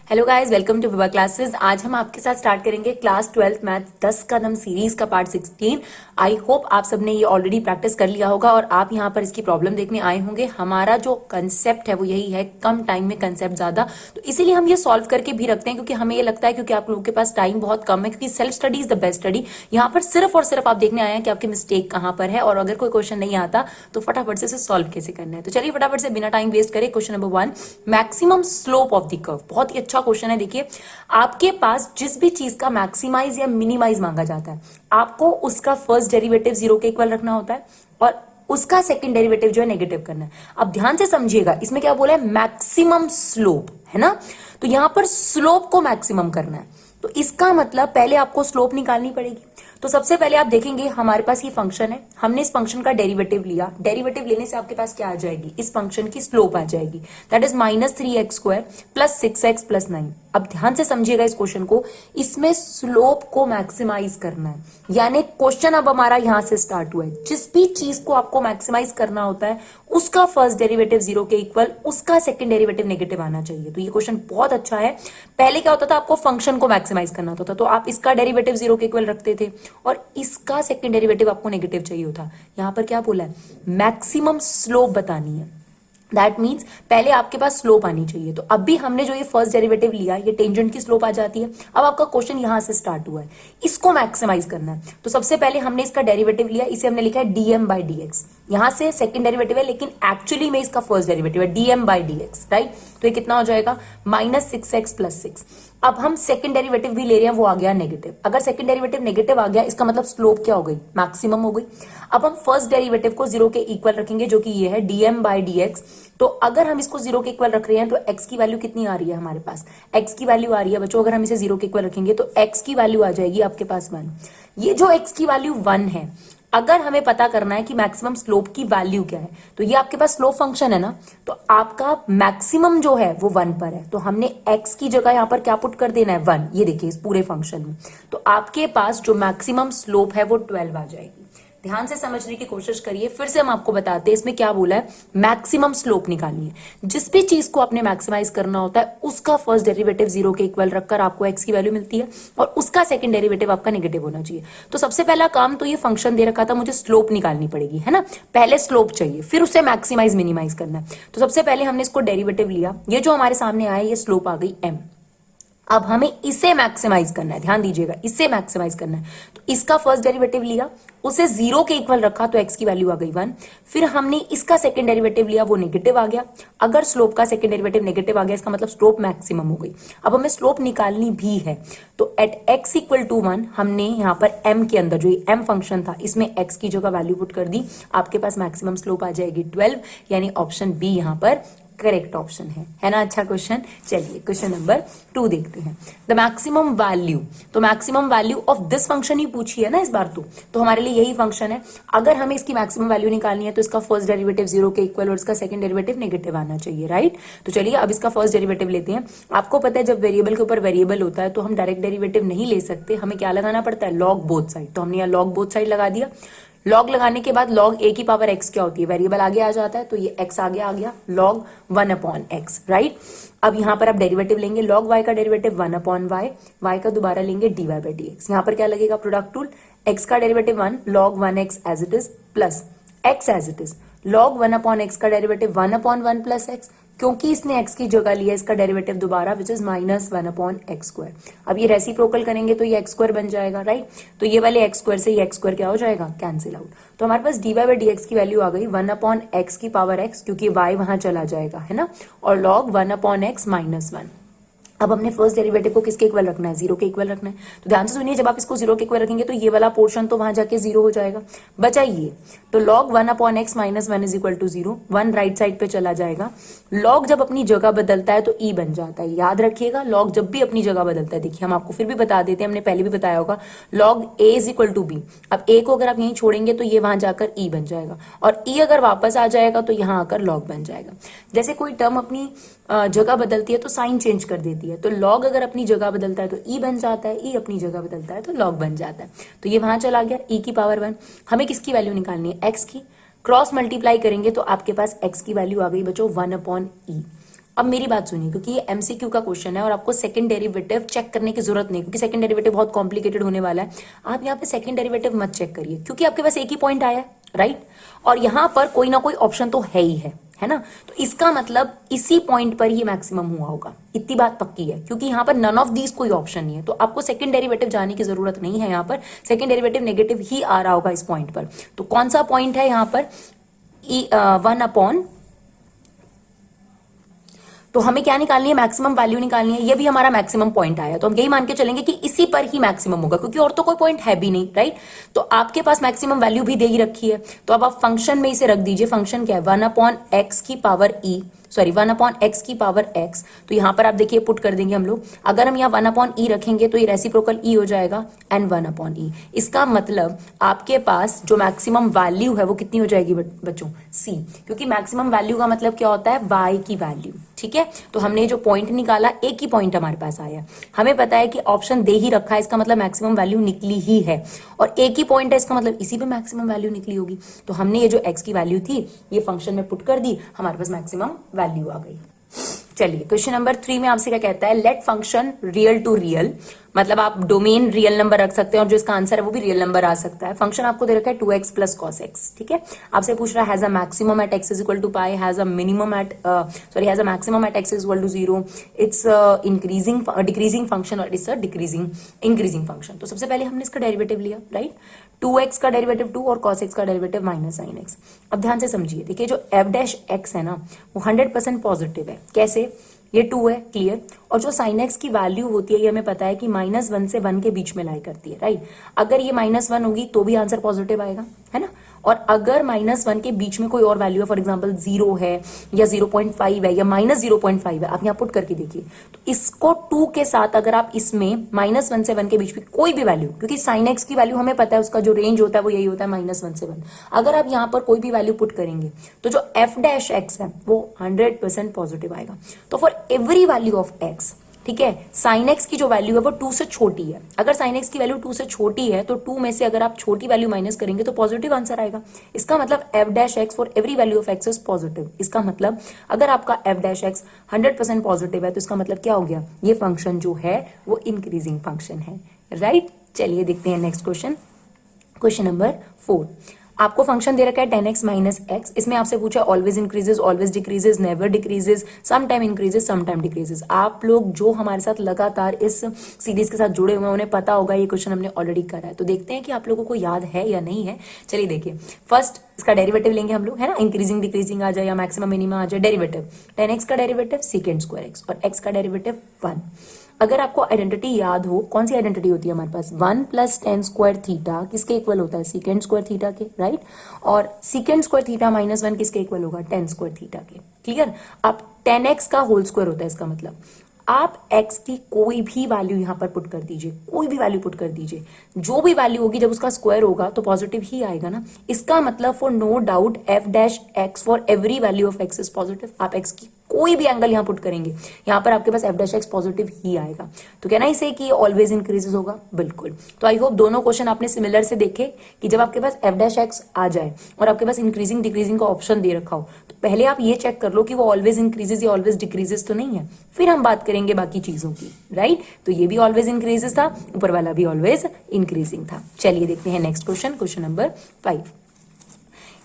Hello guys, welcome to Vibha classes. आज हम आपके साथ स्टार्ट करेंगे क्लास 12 मैथ 10 कदम सीरीज का पार्ट 16। आई होप आप सबने ये ऑलरेडी प्रैक्टिस कर लिया होगा और आप यहाँ पर इसकी प्रॉब्लम देखने आए होंगे। हमारा जो कंसेप्ट है वो यही है, कम टाइम में कंसेप्ट ज्यादा, तो इसीलिए हम ये सॉल्व करके भी रखते हैं क्योंकि हमें ये लगता है क्योंकि आप लोगों के पास टाइम बहुत कम है, क्योंकि self study is the best study. यहाँ पर सिर्फ और सिर्फ आप देखने आए हैं कि आपकी मिस्टेक कहाँ पर है, और अगर कोई क्वेश्चन नहीं आता तो फटाफट से सॉल्व कैसे करना है। तो चलिए फटाफट से बिना टाइम वेस्ट करें, question number 1, maximum slope of the curve. बहुत ही अच्छा क्वेश्चन है। देखिए, आपके पास जिस भी चीज का मैक्सिमाइज या मिनिमाइज मांगा जाता है, आपको उसका फर्स्ट डेरिवेटिव 0 के इक्वल रखना होता है और उसका सेकंड डेरिवेटिव जो है नेगेटिव करना है। अब ध्यान से समझिएगा, इसमें क्या बोला है, मैक्सिमम स्लोप है ना, तो यहां पर स्लोप को मैक्सिमम करना है। तो इसका मतलब पहले आपको स्लोप निकालनी पड़ेगी। तो सबसे पहले आप देखेंगे हमारे पास ये फंक्शन है, हमने इस फंक्शन का डेरिवेटिव लिया। डेरिवेटिव लेने से आपके पास क्या आ जाएगी, इस फंक्शन की स्लोप आ जाएगी, that is -3x² plus 6x plus 9। अब ध्यान से समझिएगा इस क्वेश्चन को, इसमें स्लोप को मैक्सिमाइज करना है, यानी क्वेश्चन अब हमारा यहां से स्टार्ट हुआ है। जिस भी चीज को आपको मैक्सिमाइज करना होता है उसका फर्स्ट डेरिवेटिव 0 के इक्वल, उसका सेकंड डेरिवेटिव नेगेटिव आना चाहिए। तो ये क्वेश्चन बहुत अच्छा है। पहले क्या होता था, आपको फंक्शन को मैक्सिमाइज करना होता था, तो आप इसका डेरिवेटिव 0 के इक्वल रखते थे और इसका सेकंड डेरिवेटिव आपको नेगेटिव चाहिए होता। यहां पर क्या बोला है, मैक्सिमम स्लोप बतानी है। दैट मीन्स पहले आपके पास स्लोप आनी चाहिए। तो अब भी हमने जो ये फर्स्ट डेरिवेटिव लिया, ये टेंजेंट की स्लोप आ जाती है। अब आपका क्वेश्चन यहां से स्टार्ट हुआ है, इसको मैक्सिमाइज करना है। तो सबसे पहले हमने इसका डेरिवेटिव लिया, इसे हमने लिखा है dm/dx। यहां से सेकंड डेरिवेटिव है लेकिन एक्चुअली में इसका फर्स्ट डेरिवेटिव है dm/dx, राइट। तो ये कितना हो जाएगा, -6x प्लस 6। अब हम सेकंड डेरिवेटिव भी ले रहे हैं, वो आ गया नेगेटिव। अगर सेकंड डेरिवेटिव नेगेटिव आ गया, इसका मतलब स्लोप क्या हो गई, मैक्सिमम हो गई। अब हम फर्स्ट डेरिवेटिव को 0 के इक्वल रखेंगे, जो कि ये है dm/dx। तो अगर हम इसको 0 के इक्वल रख रहे हैं तो x की वैल्यू कितनी आ रही है हमारे पास, x की वैल्यू आ रही है बच्चों, अगर हम इसे 0 के इक्वल रखेंगे तो x की वैल्यू आ जाएगी आपके पास 1। ये जो x की वैल्यू 1 है, अगर हमें पता करना है कि मैक्सिमम स्लोप की वैल्यू क्या है, तो ये आपके पास स्लोप फंक्शन है ना, तो आपका मैक्सिमम जो है वो 1 पर है। तो हमने x की जगह यहां पर क्या पुट कर देना है, 1। ये देखिए इस पूरे फंक्शन में, तो आपके पास जो मैक्सिमम स्लोप है वो 12 आ जाएगी। ध्यान से समझने की कोशिश करिए। फिर से हम आपको बताते हैं इसमें क्या बोला है, मैक्सिमम स्लोप निकालनी है। जिस भी चीज को आपने मैक्सिमाइज करना होता है उसका फर्स्ट डेरिवेटिव 0 के इक्वल रखकर आपको x की वैल्यू मिलती है और उसका सेकंड डेरिवेटिव आपका नेगेटिव होना चाहिए। तो सबसे पहला काम तो ये फंक्शन दे रखा था, मुझे स्लोप निकालनी पड़ेगी, है ना। पहले स्लोप चाहिए, फिर उसे मैक्सिमाइज मिनिमाइज करना है। तो सबसे पहले हमने इसको डेरिवेटिव लिया, ये जो हमारे सामने आया ये स्लोप आ गई m। अब हमें इसे मैक्सिमाइज करना है, ध्यान दीजिएगा, इसे मैक्सिमाइज करना है। तो इसका फर्स्ट डेरिवेटिव लिया, उसे 0 के इक्वल रखा तो x की वैल्यू आ गई 1। फिर हमने इसका सेकंड डेरिवेटिव लिया, वो नेगेटिव आ गया। अगर स्लोप का सेकंड डेरिवेटिव नेगेटिव आ गया, इसका मतलब स्लोप मैक्सिमम हो गई। अब हमें स्लोप निकालनी भी है, तो एट x इक्वल टू 1 हमने यहाँ पर m के अंदर जो ये m फंक्शन था, इसमें x की जगह वैल्यू पुट कर दी। आपके पास मैक्सिमम स्लोप आ जाएगी 12, यानी ऑप्शन बी यहाँ पर करेक्ट ऑप्शन है ना। अच्छा क्वेश्चन। चलिए क्वेश्चन नंबर 2 देखते हैं, द मैक्सिमम वैल्यू। तो maximum value of this function ही पूछी है ना इस बार, तो हमारे लिए यही फंक्शन है। अगर हमें इसकी मैक्सिमम वैल्यू निकालनी है तो इसका फर्स्ट डेरिवेटिव 0 के इक्वल और इसका सेकंड डेरिवेटिव नेगेटिव आना चाहिए, राइट। तो चलिए अब इसका फर्स्ट डेरिवेटिव लेते हैं। आपको पता है जब वेरिएबल के ऊपर वेरिएबल होता है तो हम डायरेक्ट डेरिवेटिव नहीं ले सकते, हमें क्या लगाना पड़ता है, लॉग बोथ साइड। तो हमने यहाँ लॉग बोथ साइड लगा दिया। लॉग लगाने के बाद लॉग a की पावर x क्या होती है, वेरिएबल आगे आ जाता है, तो ये x आगे आ गया, लॉग 1/x, राइट। अब यहां पर आप डेरिवेटिव लेंगे, लॉग y का डेरिवेटिव 1/y, y का दोबारा लेंगे dy/dx। यहां पर क्या लगेगा, प्रोडक्ट रूल, x का derivative 1 log 1x as it is plus x as it is, log 1/x का डेरिवेटिव 1/1 प्लस x, क्योंकि इसने x की जगह लिया इसका डेरिवेटिव दोबारा, विच इज -1/x²। अब ये रेसिप्रोकल करेंगे तो ये x² बन जाएगा, राइट। तो ये वाले x² से ये x² क्या हो जाएगा, कैंसिल आउट। तो हमारे पास dy/dx की वैल्यू आ गई 1/x की पावर x, क्योंकि y वहां चला जाएगा, है ना, और log 1/x -1। अब हमने फर्स्ट डेरिवेटिव को किसके इक्वल रखना है, 0 के इक्वल रखना है। तो ध्यान से सुनिए, जब आप इसको 0 के इक्वल रखेंगे तो ये वाला पोर्शन तो वहां जाके 0 हो जाएगा, बचा ये। तो log 1/x -1 is equal to 0, 1 right side पे चला जाएगा। log जब अपनी जगह बदलता है तो e बन जाता है, याद रखिएगा, log जब भी अपनी जगह बदलता है। देखिए हम आपको फिर भी बता देते हैं, हमने पहले भी बताया होगा, log a is equal to b। अब a को अगर आप यहीं छोड़ेंगे तो ये वहां जाकर e बन जाएगा, और e अगर वापस आ जाएगा तो यहाँ आकर log बन जाएगा। जैसे कोई टर्म अपनी जगह बदलती है तो साइन चेंज कर देती है। तो लॉग अगर अपनी जगह बदलता है तो ई बन जाता है, ई अपनी जगह बदलता है तो लॉग बन जाता है। तो ये वहां चला गया ई की पावर 1। हमें किसकी वैल्यू निकालनी है, एक्स की। क्रॉस मल्टीप्लाई करेंगे तो आपके पास एक्स की वैल्यू आ गई बच्चों 1/e। अब मेरी बात सुनिए, क्योंकि ये एमसीक्यू का क्वेश्चन है और आपको सेकंड डेरिवेटिव चेक करने की जरूरत नहीं, क्योंकि सेकंड डेरिवेटिव बहुत कॉम्प्लिकेटेड होने वाला है। आप यहाँ पे सेकंड डेरिवेटिव मत चेक करिए, क्योंकि आपके पास एक ही पॉइंट आया है, राइट। और यहाँ पर कोई ना कोई ऑप्शन तो है ही है ना। तो इसका मतलब इसी पॉइंट पर ही मैक्सिमम हुआ होगा, इतनी बात पक्की है, क्योंकि यहाँ पर नन ऑफ दीज कोई ऑप्शन नहीं है। तो आपको सेकंड डेरिवेटिव जाने की जरूरत नहीं है, यहाँ पर सेकंड डेरिवेटिव नेगेटिव ही आ रहा होगा इस पॉइंट पर। तो कौन सा पॉइंट है यहाँ पर, 1/। तो हमें क्या निकालनी है, मैक्सिमम वैल्यू निकालनी है। ये भी हमारा मैक्सिमम पॉइंट आया, तो हम यही मान के चलेंगे कि इसी पर ही मैक्सिमम होगा, क्योंकि और तो कोई पॉइंट है भी नहीं, राइट। तो आपके पास मैक्सिमम वैल्यू भी दे ही रखी है, तो अब आप फंक्शन में इसे रख दीजिए। फंक्शन क्या है, 1/x की पावर e, सॉरी 1/x की पावर x। तो यहां पर आप देखिए पुट कर देंगे हम लोग। अगर हम यहाँ 1/e रखेंगे तो ये रेसिप्रोकल e हो जाएगा एंड 1/e। इसका मतलब आपके पास जो मैक्सिमम वैल्यू है वो कितनी हो जाएगी बच्चों, c, क्योंकि मैक्सिमम वैल्यू का मतलब क्या होता है, y की वैल्यू, ठीक है। तो हमने जो पॉइंट निकाला, एक ही पॉइंट हमारे पास आया। हमें पता है कि ऑप्शन दे ही रखा है, इसका मतलब मैक्सिमम वैल्यू निकली ही है, और एक ही पॉइंट है, इसका मतलब इसी पे मैक्सिमम वैल्यू निकली होगी। तो हमने ये जो x की वैल्यू थी ये फंक्शन में पुट कर दी, हमारे पास मैक्सिमम वैल्यू आ गई। चलिए क्वेश्चन नंबर 3 में आपसे क्या कहता है, let function real to real, मतलब आप डोमेन रियल नंबर रख सकते हैं और जो इसका आंसर है वो भी रियल नंबर आ सकता है। फंक्शन आपको दे रखा है 2x प्लस cos x, ठीक है। आपसे पूछ रहा है has a maximum at x is equal to pi, has a minimum at has a maximum at x is equal to 0, it's increasing decreasing function और it's a decreasing increasing function. तो सबसे पहले हमने इसका डेरिवेटिव लिया, right. 2x का derivative 2 और cos x का डेरिवेटिव माइनस sin x। अब ध्यान से समझिए, देखिए जो f' है ना वो 100% पॉजिटिव है। कैसे, ये 2 है, क्लियर। और जो sin x की वैल्यू होती है ये हमें पता है कि -1 से 1 के बीच में लाई करती है, राइट। अगर ये -1 होगी तो भी आंसर पॉजिटिव आएगा, है ना। और अगर -1 के बीच में कोई और वैल्यू है, फॉर एग्जांपल 0 है या 0.5 है या -0.5 है, आप यहाँ पुट करके देखिए। तो इसको 2 के साथ अगर आप इसमें -1 से 1 के बीच में कोई भी वैल्यू, क्योंकि sin x की वैल्यू हमें पता है उसका जो रेंज होता है वो यही होता है -1 से 1, अगर आप यहाँ पर कोई भी वैल्यू पुट करेंगे तो जो f' है वो 100% पॉजिटिव आएगा। तो for every value of x, ठीक है, sin x की जो वैल्यू है वो 2 से छोटी है। अगर sin x की वैल्यू 2 से छोटी है तो 2 में से अगर आप छोटी वैल्यू माइनस करेंगे तो पॉजिटिव आंसर आएगा। इसका मतलब f' for every value of x is positive. इसका मतलब अगर आपका f' 100% पॉजिटिव है तो इसका मतलब क्या हो गया, ये फंक्शन जो है वो इंक्रीजिंग फंक्शन है, राइट। चलिए देखते हैं नेक्स्ट क्वेश्चन, क्वेश्चन नंबर 4। आपको फंक्शन दे रखा है 10x माइनस एक्स। इसमें आपसे पूछा always increases, always decreases, never decreases, some time increases, some time decreases. आप लोग जो हमारे साथ लगातार इस सीरीज के साथ जुड़े हुए हैं उन्हें पता होगा ये क्वेश्चन हमने ऑलरेडी करा है। तो देखते हैं कि आप लोगों को याद है या नहीं है। चलिए देखिए, फर्स्ट इसका डेरिवेटिव लेंगे हम लोग, है ना। इंक्रीजिंग डिक्रीजिंग आ जाए या मैक्सिमम मिनिमम आ जाए। डेरिवेटिव 10x का डेरिवेटिव सेकेंड स्क्वायर x और x का डेरिवेटिव 1। अगर आपको आइडेंटिटी याद हो, कौन सी आइडेंटिटी होती है हमारे पास, 1 प्लस टेन स्क्वायर थीटा किसके इक्वल होता है, सेकेंड स्क्वायर थीटा के, राइट। और सेकेंड स्क्वायर थीटा माइनस 1 किसके इक्वल होगा, टेन स्क्वायर थीटा के, क्लियर। अब 10x का होल स्क्वायर होता है, इसका मतलब आप x की कोई भी वैल्यू यहां पर पुट कर दीजिए, कोई भी वैल्यू पुट कर दीजिए, जो भी वैल्यू होगी जब उसका स्क्वायर होगा तो पॉजिटिव ही आएगा ना। इसका मतलब for no doubt f' for every value of x is positive. आप x की कोई भी एंगल यहां पुट करेंगे, यहां पर आपके पास f' पॉजिटिव ही आएगा। तो कहना इसे कि ऑलवेज इंक्रीजेस होगा, बिल्कुल। तो आई होप दोनों क्वेश्चन आपने सिमिलर से देखे कि जब आपके पास f' आ जाए और आपके पास इंक्रीजिंग डिक्रीजिंग का ऑप्शन दे रखा हो तो पहले आप ये चेक कर लो कि वो ऑलवेज इंक्रीजेस या ऑलवेज डिक्रीजेस तो नहीं है, फिर हम बात करेंगे बाकी चीजों की, राइट। तो ये भी ऑलवेज इंक्रीजेस था, ऊपर वाला भी ऑलवेज इंक्रीजिंग था। चलिए देखते हैं next question, question number 5।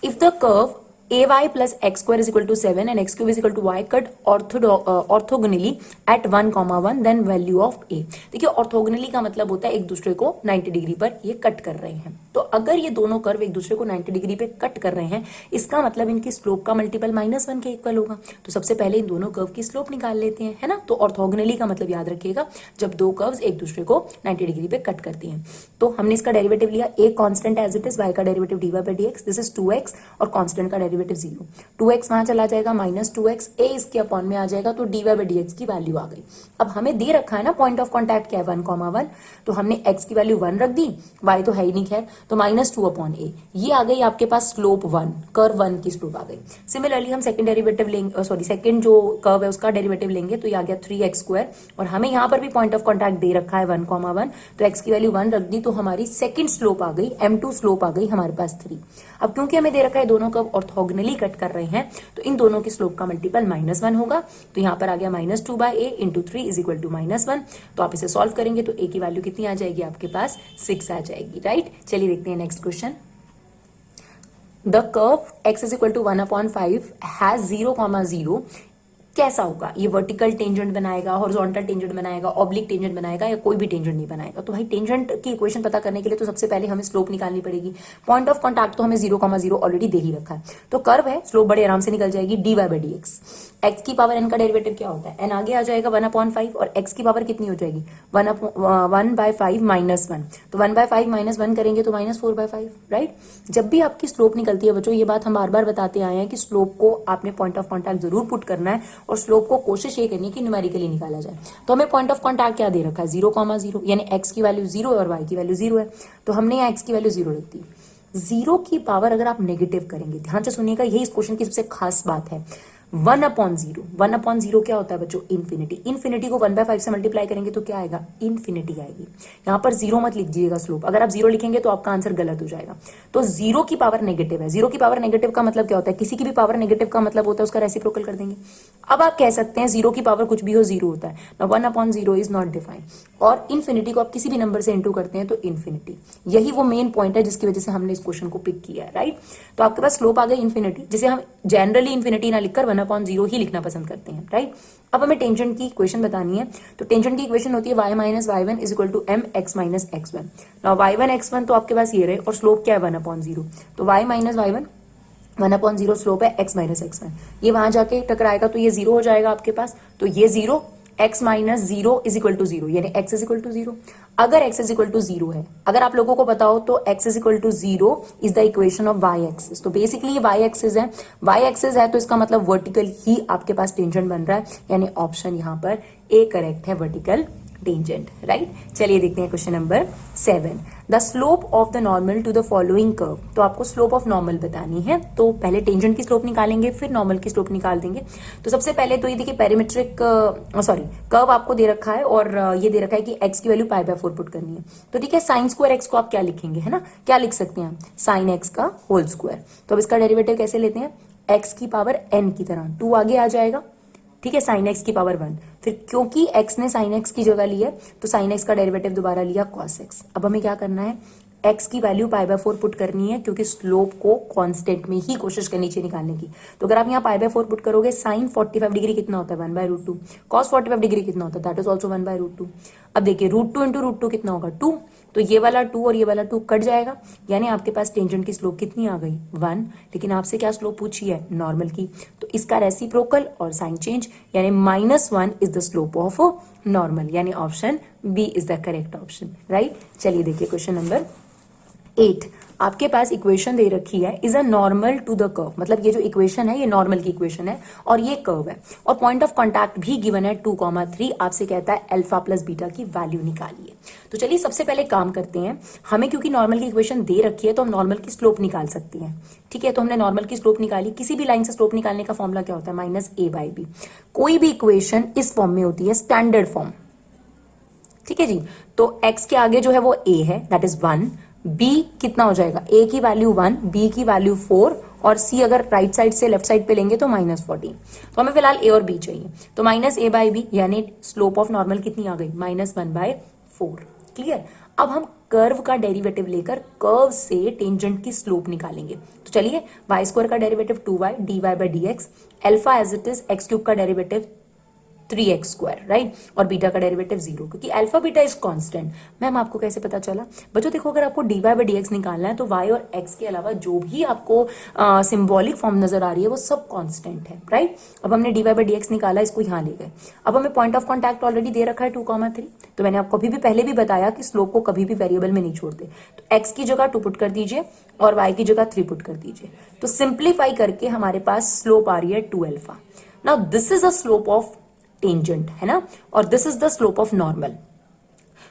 If the curve ay plus x square is equal to 7 and x cube is equal to y cut orthogonally at 1,1 then value of a। देखिए orthogonally का मतलब होता है एक दूसरे को 90 डिग्री पर ये कट कर रहे हैं। तो अगर ये दोनों कर्व एक दूसरे को 90 डिग्री पे कट कर रहे हैं, इसका मतलब इनकी स्लोप का मल्टीपल -1 के इक्वल होगा। तो सबसे पहले इन दोनों कर्व की स्लोप निकाल लेते हैं, है ना। तो ऑर्थोगोनली का मतलब याद रखिएगा जब दो कर्व्स एक दूसरे को 90 डिग्री पे कट करती हैं। तो हमने इसका डेरिवेटिव लिया, a constant as it is, y का derivative dy by dx, this is 2x और कांस्टेंट का डेरिवेटिव डेरिवेटिव 0, 2x वहां चला जाएगा, -2x, a इसके अपॉन में आ जाएगा, तो dy बाई dx की वैल्यू आ गई। अब हमें दे रखा है ना पॉइंट ऑफ कॉन्टैक्ट क्या है 1, 1, तो हमने x की वैल्यू 1 रख दी, y तो है ही नहीं खैर, तो -2/a, ये आ गई आपके पास स्लोप 1, कर्व 1 की स्लोप आ गई। सिमिलरली हम सेकंड डेरिवेटिव लेंगे, सॉरी सेकंड जो कर्व है उसका डेरिवेटिव लेंगे, तो ये आ गया 3x², और हमें यहाँ पर भी पॉइंट ऑफ कॉन्टैक्ट दे रखा है 1, 1, तो x की वैल्यू 1 रख दी, तो हमारी सेकंड स्लोप आ गई, m2 स्लोप आ गई हमारे पास 3। अब क्योंकि हमें दे रखा है दोनों कर्व ऑर्थोगोनली कट कर रहे हैं, तो इन दोनों की स्लोप का मल्टीपल -1 होगा, तो यहाँ पर आ गया -2/a into 3 is equal to -1। तो आप इसे सॉल्व करेंगे तो a की वैल्यू कितनी आ जाएगी आपके पास 6 आ जाएगी, राइट। चलिए देखते हैं next question. The curve x is equal to 1/5 has 0,0, कैसा होगा? ये वर्टिकल टेंजेंट बनाएगा, हॉरिजॉन्टल टेंजेंट बनाएगा, ऑब्लिक टेंजेंट बनाएगा, या कोई भी टेंजेंट नहीं बनाएगा? तो भाई टेंजेंट की इक्वेशन पता करने के लिए तो सबसे पहले हमें स्लोप निकालनी पड़ेगी। पॉइंट ऑफ कॉन्टैक्ट तो हमें 0,0 ऑलरेडी दे ही रखा है, तो कर्व है, स्लोप बड़े आराम से निकल जाएगी, dy बाई dx। x की पावर n का डेरिवेटिव क्या होता है? n आगे आ जाएगा 1/5, और x की पावर कितनी हो जाएगी 1/5 -1, तो 1/5 -1 करेंगे तो -4/5, राइट। जब भी आपकी स्लोप निकलती है बच्चों, ये बात हम बार बार बताते आए हैं कि स्लोप को आपने पॉइंट ऑफ कॉन्टैक्ट जरूर पुट करना है, और स्लोप को कोशिश ये करनी कि न्यूमेरिकली निकाला जाए। तो हमें पॉइंट ऑफ कॉन्टैक्ट क्या दे रखा है 0,0, यानी x की वैल्यू 0 है और y की वैल्यू 0 है, तो हमने यहाँ x की वैल्यू 0 रख दी। 0 की पावर अगर आप नेगेटिव करेंगे, ध्यान से सुनिएगा, यही इस क्वेश्चन की सबसे खास बात है। 1/0, 1/0 क्या होता है बच्चों? इन्फिनिटी। इन्फिनिटी को 1/5 से मल्टीप्लाई करेंगे तो क्या आएगा? इन्फिनिटी आएगी। यहाँ पर 0 मत लिखिएगा स्लोप, अगर आप 0 लिखेंगे तो आपका आंसर गलत हो जाएगा। तो 0 की पावर नेगेटिव है। 0 की पावर नेगेटिव का मतलब क्या होता है? किसी की भी पावर नेगेटिव का मतलब होता है उसका रेसिप्रोकल कर देंगे। अब आप कह सकते हैं 0 की पावर कुछ भी हो, 0 होता है ना, 1/0 इज नॉट डिफाइंड। और इन्फिनिटी को आप किसी भी नंबर से इंटू करते हैं तो इन्फिनिटी, यही वो मेन पॉइंट है जिसकी वजह से हमने इस क्वेश्चन को पिक किया है, राइट। तो आपके पास स्लोप आ गई इन्फिनिटी, जिसे हम जनरली इन्फिनिटी ना लिखकर 1/0 ही लिखना पसंद करते हैं, राइट। अब हमें टेंजेंट की इक्वेशन बतानी है, तो टेंजेंट की इक्वेशन होती है y minus y1 is equal to mx minus x1। Now y1 x1 तो आपके पास ये रहे, और स्लोप क्या है 1/0, तो y माइनस y1 1/0 स्लोप है x माइनस x1, ये वहां जाके टकराएगा तो ये 0 हो जाएगा आपके पास, तो ये 0, x minus 0 is equal to 0, यानी x इज इक्वल टू 0। अगर x इज इक्वल टू 0 है, अगर आप लोगों को पता हो तो x is equal to 0 is the equation of y axis. तो बेसिकली ये y एक्सिस है, y एक्सिस है तो इसका मतलब वर्टिकल ही आपके पास टेंजेंट बन रहा है, यानी ऑप्शन यहाँ पर ए करेक्ट है, वर्टिकल टेंजेंट, राइट। चलिए देखते हैं question number 7। The slope of the normal to the following curve, तो आपको स्लोप ऑफ नॉर्मल बतानी है, तो पहले टेंजेंट की स्लोप निकालेंगे, फिर नॉर्मल की स्लोप निकाल देंगे। तो सबसे पहले तो ये देखिए पेरीमेट्रिक कर्व आपको दे रखा है, और ये दे रखा है कि x की वैल्यू π/4 पुट करनी है। तो ठीक है, साइन स्क्वायर x को आप क्या लिखेंगे, है ना, क्या लिख सकते हैं? साइन x का होल स्क्वायर। तो अब इसका डेरिवेटिव कैसे लेते हैं? x की पावर n की तरह 2 आगे आ जाएगा, ठीक है, साइन x की पावर 1। फिर क्योंकि x ने साइन x की जगह ली है, तो साइन x का डेरिवेटिव दोबारा लिया cos x। अब हमें क्या करना है? x की वैल्यू π/4 पुट करनी है, क्योंकि स्लोप को कांस्टेंट में ही कोशिश करनी चाहिए निकालने की। तो अगर आप यहाँ π/4 पुट करोगे, साइन 45 डिग्री कितना होता है 1/√2, cos 45 डिग्री कितना होता है, दैट इज ऑल्सो 1/√2। अब देखिए √2 इंटू √2 कितना होगा 2, तो ये वाला 2 और ये वाला 2 कट जाएगा, यानी आपके पास टेंजेंट की स्लोप कितनी आ गई 1। लेकिन आपसे क्या स्लोप पूछी है? नॉर्मल की, तो इसका रेसिप्रोकल और साइन चेंज, यानी -1 is the slope of normal, यानी option B is the correct option, right. चलिए देखिए क्वेश्चन नंबर 8। आपके पास इक्वेशन दे रखी है, is a normal to the curve, मतलब ये जो इक्वेशन है ये नॉर्मल की इक्वेशन है, और ये कर्व है, और पॉइंट ऑफ कांटेक्ट भी गिवन है 2,3। आपसे कहता है अल्फा प्लस बीटा की वैल्यू निकालिए। तो चलिए सबसे पहले काम करते हैं, हमें क्योंकि नॉर्मल की इक्वेशन दे रखी है तो हम नॉर्मल की स्लोप निकाल सकते हैं, ठीक है। तो हमने नॉर्मल की स्लोप निकाली। किसी भी लाइन से स्लोप निकालने का फॉर्मूला क्या होता है? -a/b। कोई भी इक्वेशन इस फॉर्म में होती है, स्टैंडर्ड फॉर्म, ठीक है जी। तो x के आगे जो है वो a है, दैट इज 1, b कितना हो जाएगा? a की वैल्यू 1, b की वैल्यू 4, और c अगर राइट साइड से लेफ्ट साइड पे लेंगे तो -14। तो हमें फिलहाल a और b चाहिए, तो -a/b, यानी स्लोप ऑफ नॉर्मल कितनी आ गई? -1/4। क्लियर। अब हम कर्व का डेरिवेटिव लेकर कर्व से टेंजेंट की स्लोप निकालेंगे। तो चलिए, y² का derivative 2y dy by dx, alpha as it is x³ का डेरिवेटिव 3x², राइट। और बीटा का डेरिवेटिव 0, क्योंकि alpha beta is constant. Ma'am आपको कैसे पता चला? बच्चों देखो, अगर आपको dy/dx निकालना है तो y और x के अलावा जो भी आपको सिंबॉलिक फॉर्म नजर आ रही है वो सब कांस्टेंट है, राइट। अब हमने dy/dx निकाला, इसको यहाँ ले गए। अब हमें पॉइंट ऑफ कॉन्टैक्ट ऑलरेडी दे रखा है 2,3। तो मैंने आपको अभी भी पहले भी बताया कि स्लोप को कभी भी वेरिएबल में नहीं छोड़ते। तो x की जगह 2 पुट कर दीजिए और y की जगह 3 पुट कर दीजिए। तो सिंप्लीफाई करके हमारे पास स्लोप आ रही है 2α। Now this is a slope of tangent, है ना, और this is the slope of normal.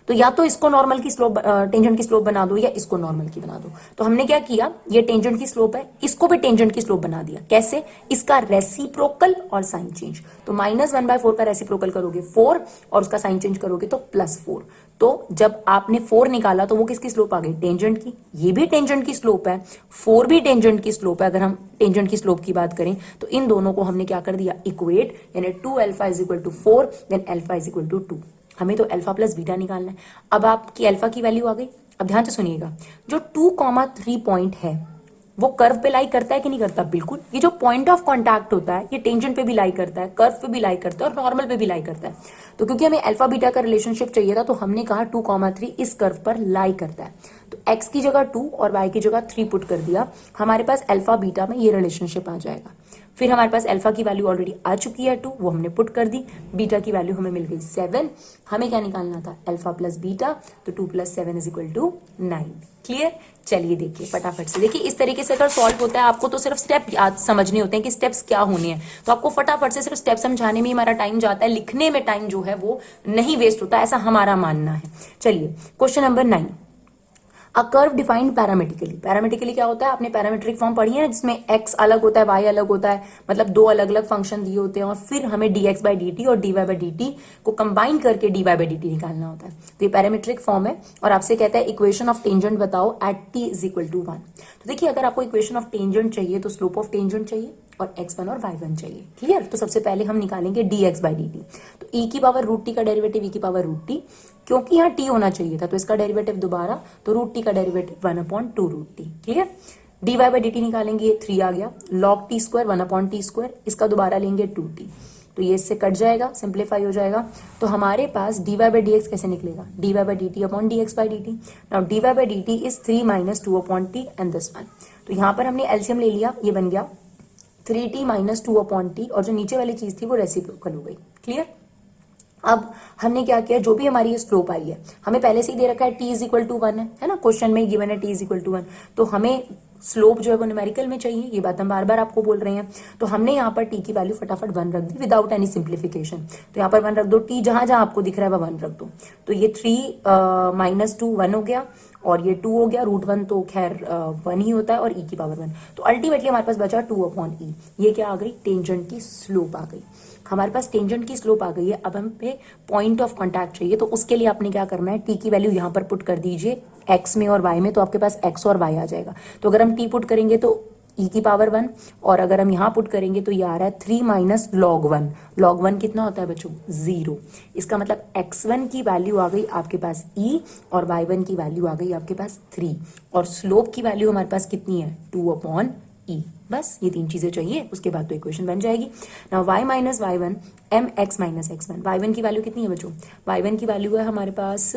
तो या तो इसको नॉर्मल की स्लोप, टेंजेंट की स्लोप बना दो, या इसको नॉर्मल की बना दो। तो हमने क्या किया, ये टेंजेंट की स्लोप है, इसको भी टेंजेंट की स्लोप बना दिया। कैसे? इसका रेसिप्रोकल और साइन चेंज। तो -1/4 का रेसिप्रोकल करोगे 4 और उसका साइन चेंज करोगे तो +4। तो जब आपने 4 निकाला तो वो किसकी स्लोप आ गई? टेंजेंट की। ये भी टेंजेंट की स्लोप है, 4 भी टेंजेंट की स्लोप है। अगर हम टेंजेंट की स्लोप की बात करें तो इन दोनों को हमने क्या कर दिया? इक्वेट, यानी 2α = 4 देन α = 2। हमें तो अल्फा प्लस बीटा निकालना है। अब आपकी अल्फा की वैल्यू आ गई। अब ध्यान से सुनिएगा, जो 2,3 पॉइंट है वो कर्व पे लाई करता है कि नहीं करता? बिल्कुल। ये जो पॉइंट ऑफ कांटेक्ट होता है ये टेंजेंट पे भी लाई करता है, कर्व पे भी लाई करता है और नॉर्मल पे भी लाई करता है। तो क्योंकि हमें अल्फा बीटा का रिलेशनशिप चाहिए था तो हमने कहा 2,3 इस कर्व पर लाई करता है। तो x की जगह 2 और y की जगह 3 पुट कर दिया। हमारे पास अल्फा बीटा में ये रिलेशनशिप आ जाएगा। फिर हमारे पास अल्फा की वैल्यू ऑलरेडी आ चुकी है 2, वो हमने पुट कर दी। बीटा की वैल्यू हमें मिल गई 7। हमें क्या निकालना था? Alpha plus beta. तो 2 + 7 = 9। क्लियर? चलिए देखिए फटाफट से देखिए, इस तरीके से अगर सॉल्व होता है, आपको तो सिर्फ स्टेप याद समझने होते हैं कि स्टेप्स क्या होने हैं। तो आपको फटाफट से सिर्फ स्टेप समझाने में ही हमारा टाइम जाता है, लिखने में टाइम जो है वो नहीं वेस्ट होता, ऐसा हमारा मानना है। चलिए question number 9, a curve defined parametrically. Parametrically क्या होता है? आपने पैरामेट्रिक फॉर्म पढ़ी है ना, जिसमें x अलग होता है, y अलग होता है, मतलब 2 अलग अलग फंक्शन दिए होते हैं और फिर हमें dx/dt और dy/dt को कंबाइन करके dy/dt निकालना होता है। तो ये पैरामेट्रिक फॉर्म है और आपसे कहता है इक्वेशन ऑफ टेंजेंट बताओ एट t = 1। तो देखिए, अगर आपको इक्वेशन ऑफ टेंजेंट चाहिए तो स्लोप ऑफ टेंजेंट चाहिए और x1 और y1 चाहिए। क्लियर? तो सबसे पहले हम निकालेंगे dx/dt। तो e की पावर √t का डेरिवेटिव e की पावर √t, क्योंकि यहाँ t होना चाहिए था तो इसका डेरिवेटिव दोबारा, तो √t का डेरिवेटिव 1/2√t। क्लियर? dy/dt निकालेंगे, ये 3 आ गया, log t² 1/t², इसका दोबारा लेंगे 2t। तो ये इससे कट जाएगा, सिंप्लीफाई हो जाएगा। तो हमारे पास dy/dx कैसे निकलेगा? dy/dt/dx/dt। Now dy/dt is 3 - 2/t and this one. तो यहाँ पर हमने एलसीएम ले लिया, ये बन गया 3t - 2/t और जो नीचे वाली चीज थी वो रेसिप्रोकल हो गई। क्लियर? अब हमने क्या किया, जो भी हमारी ये स्लोप आई है, हमें पहले से ही दे रखा है t = 1 है ना, क्वेश्चन में गिवन है t = 1। तो हमें स्लोप जो है वो न्यूमेरिकल में चाहिए, ये बात हम बार बार आपको बोल रहे हैं। तो हमने यहाँ पर t की वैल्यू फटाफट 1 रख दी विदाउट एनी सिंप्लीफिकेशन। तो यहाँ पर 1 रख दो, t जहां जहां आपको दिख रहा है वह 1 रख दो। तो ये 3 - 2 1 हो गया और ये 2 हो गया, √1 तो खैर 1 ही होता है और e की पावर 1। तो अल्टीमेटली हमारे पास बचा 2/e। ये क्या आ गई? टेंजेंट की स्लोप आ गई। हमारे पास टेंजेंट की स्लोप आ गई है। अब हम पे पॉइंट ऑफ कांटेक्ट चाहिए, तो उसके लिए आपने क्या करना है, t की वैल्यू यहाँ पर पुट कर दीजिए x में और y में, तो आपके पास x और y आ जाएगा। तो अगर हम t पुट करेंगे तो e की पावर 1, और अगर हम यहाँ पुट करेंगे तो ये आ रहा है 3 - log 1। log 1 कितना होता है बच्चों? 0। इसका मतलब x1 की वैल्यू आ गई आपके पास e और y1 की वैल्यू आ गई आपके पास 3, और स्लोप की वैल्यू हमारे पास कितनी है? 2/e। बस ये 3 चीजें चाहिए, उसके बाद तो इक्वेशन बन जाएगी। Now y - y1 mx - x1। y1 की वैल्यू कितनी है बच्चों? y1 की वैल्यू है हमारे पास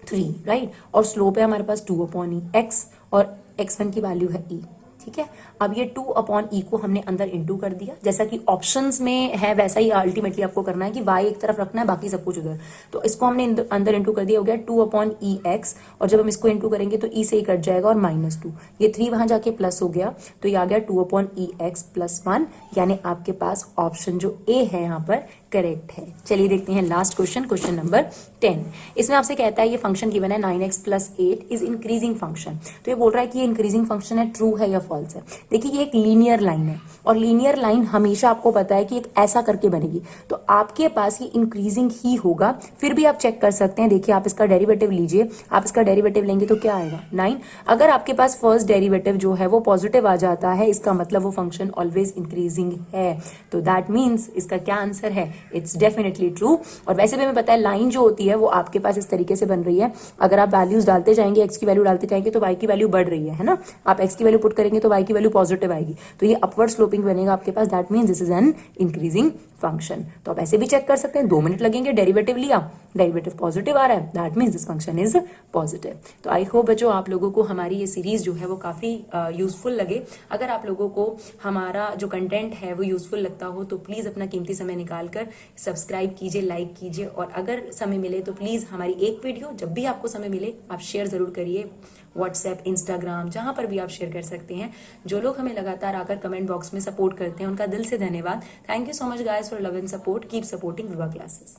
3, राइट, और स्लोप है हमारे पास 2/e, x और x1 की वैल्यू है e। ठीक है? अब ये 2/e को हमने अंदर इंटू कर दिया, जैसा कि ऑप्शंस में है वैसा ही अल्टीमेटली आपको करना है कि y एक तरफ रखना है, बाकी सब कुछ उधर। तो इसको हमने अंदर इंटू कर दिया, हो गया 2/ex, और जब हम इसको इंटू करेंगे तो e से ही कट जाएगा और -2, ये 3 वहां जाके प्लस हो गया, तो ये आ गया 2/ex + 1, यानी आपके पास ऑप्शन जो ए है यहाँ पर करेक्ट है। चलिए देखते हैं लास्ट क्वेश्चन, क्वेश्चन नंबर 10। इसमें आपसे कहता है ये फंक्शन गिवन है 9x + 8 इज इंक्रीजिंग फंक्शन। तो ये बोल रहा है कि ये इंक्रीजिंग फंक्शन है, ट्रू है या फॉल्स है। देखिए ये एक लीनियर लाइन है और लीनियर लाइन हमेशा आपको पता है कि एक ऐसा करके बनेगी, तो आपके पास ये इंक्रीजिंग ही होगा। फिर भी आप चेक कर सकते हैं, देखिए आप इसका डेरिवेटिव लीजिए, आप इसका डेरिवेटिव लेंगे तो क्या आएगा? 9। अगर आपके पास फर्स्ट डेरिवेटिव जो है वो पॉजिटिव आ जाता है, इसका मतलब वो फंक्शन ऑलवेज इंक्रीजिंग है। तो दैट मीन्स इसका क्या आंसर है? It's definitely true. और वैसे भी हमें पता है लाइन जो होती है वो आपके पास इस तरीके से बन रही है, अगर आप वैल्यूज डालते जाएंगे, एक्स की वैल्यू डालते जाएंगे तो वाई की वैल्यू बढ़ रही है ना, आप एक्स की वैल्यू पुट करेंगे तो वाई की वैल्यू पॉजिटिव आएगी, तो ये अपवर्ड स्लोपिंग बनेगा आपके पास, that means this is an increasing function. तो आप ऐसे भी चेक कर सकते हैं, 2 मिनट लगेंगे, डेरिवेटिव लिया, डेरिवेटिव पॉजिटिव आ रहा है, that means this function is positive. तो आई होप बच्चों आप लोगों को हमारी ये सीरीज जो है वो काफी यूजफुल लगे। अगर आप लोगों को हमारा जो कंटेंट है वो यूजफुल लगता हो तो प्लीज अपना कीमती समय निकाल कर सब्सक्राइब कीजिए, लाइक कीजिए, और अगर समय मिले तो प्लीज हमारी एक वीडियो जब भी आपको समय मिले आप शेयर जरूर करिए, व्हाट्सएप, इंस्टाग्राम, जहां पर भी आप शेयर कर सकते हैं। जो लोग हमें लगातार आकर कमेंट बॉक्स में सपोर्ट करते हैं उनका दिल से धन्यवाद। Thank you so much guys for love and support, keep supporting Vibha classes.